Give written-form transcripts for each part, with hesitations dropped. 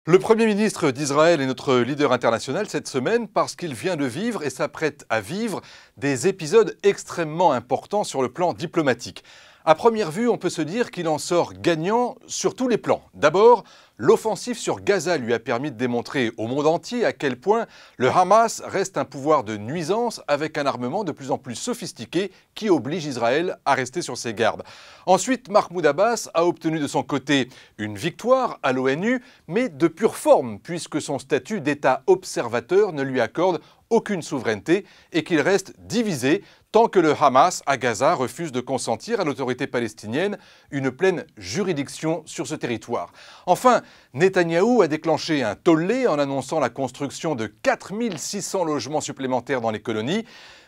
Le Premier ministre d'Israël est notre leader international cette semaine parce qu'il vient de vivre et s'apprête à vivre des épisodes extrêmement importants sur le plan diplomatique. À première vue, on peut se dire qu'il en sort gagnant sur tous les plans. D'abord, l'offensive sur Gaza lui a permis de démontrer au monde entier à quel point le Hamas reste un pouvoir de nuisance avec un armement de plus en plus sophistiqué qui oblige Israël à rester sur ses gardes. Ensuite, Mahmoud Abbas a obtenu de son côté une victoire à l'ONU, mais de pure forme, puisque son statut d'État observateur ne lui accorde aucune souveraineté et qu'il reste divisé tant que le Hamas à Gaza refuse de consentir à l'autorité palestinienne une pleine juridiction sur ce territoire. Enfin, Netanyahou a déclenché un tollé en annonçant la construction de 4600 logements supplémentaires dans les colonies.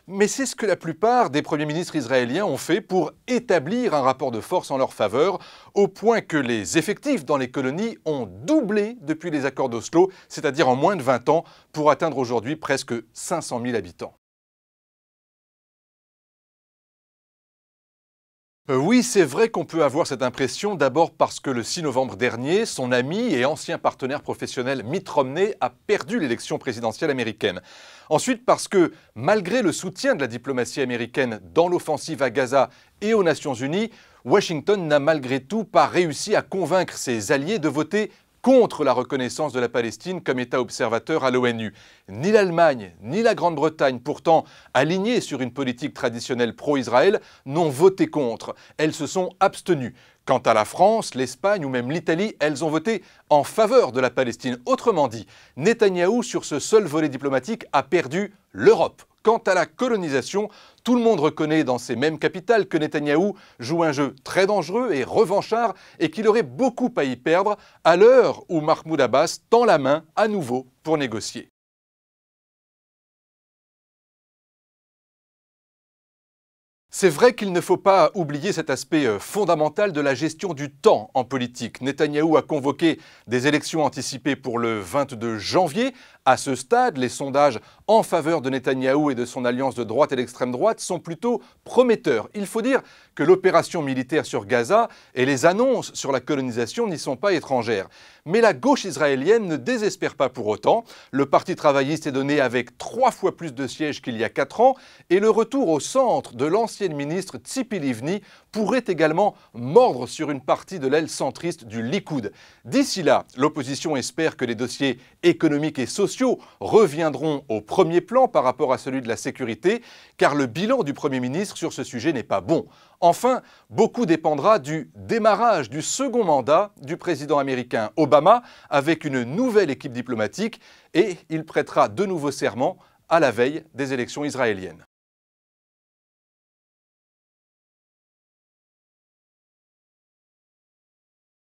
Mais c'est ce que la plupart des premiers ministres israéliens ont fait pour établir un rapport de force en leur faveur, au point que les effectifs dans les colonies ont doublé depuis les accords d'Oslo, c'est-à-dire en moins de 20 ans, pour atteindre aujourd'hui presque 500 000 habitants. Oui, c'est vrai qu'on peut avoir cette impression, d'abord parce que le 6 novembre dernier, son ami et ancien partenaire professionnel Mitt Romney a perdu l'élection présidentielle américaine. Ensuite parce que, malgré le soutien de la diplomatie américaine dans l'offensive à Gaza et aux Nations Unies, Washington n'a malgré tout pas réussi à convaincre ses alliés de voter contre la reconnaissance de la Palestine comme État observateur à l'ONU. Ni l'Allemagne, ni la Grande-Bretagne, pourtant alignées sur une politique traditionnelle pro-Israël, n'ont voté contre. Elles se sont abstenues. Quant à la France, l'Espagne ou même l'Italie, elles ont voté en faveur de la Palestine. Autrement dit, Netanyahou, sur ce seul volet diplomatique, a perdu l'Europe. Quant à la colonisation, tout le monde reconnaît dans ces mêmes capitales que Netanyahou joue un jeu très dangereux et revanchard et qu'il aurait beaucoup à y perdre à l'heure où Mahmoud Abbas tend la main à nouveau pour négocier. C'est vrai qu'il ne faut pas oublier cet aspect fondamental de la gestion du temps en politique. Netanyahou a convoqué des élections anticipées pour le 22 janvier. À ce stade, les sondages en faveur de Netanyahou et de son alliance de droite et d'extrême droite sont plutôt prometteurs. Il faut dire que l'opération militaire sur Gaza et les annonces sur la colonisation n'y sont pas étrangères. Mais la gauche israélienne ne désespère pas pour autant. Le Parti travailliste est donné avec 3 fois plus de sièges qu'il y a 4 ans et le retour au centre de l'ancienne ministre Tzipi Livni pourrait également mordre sur une partie de l'aile centriste du Likoud. D'ici là, l'opposition espère que les dossiers économiques et sociaux reviendront au premier plan par rapport à celui de la sécurité, car le bilan du Premier ministre sur ce sujet n'est pas bon. Enfin, beaucoup dépendra du démarrage du second mandat du président américain Obama avec une nouvelle équipe diplomatique et il prêtera de nouveaux serments à la veille des élections israéliennes.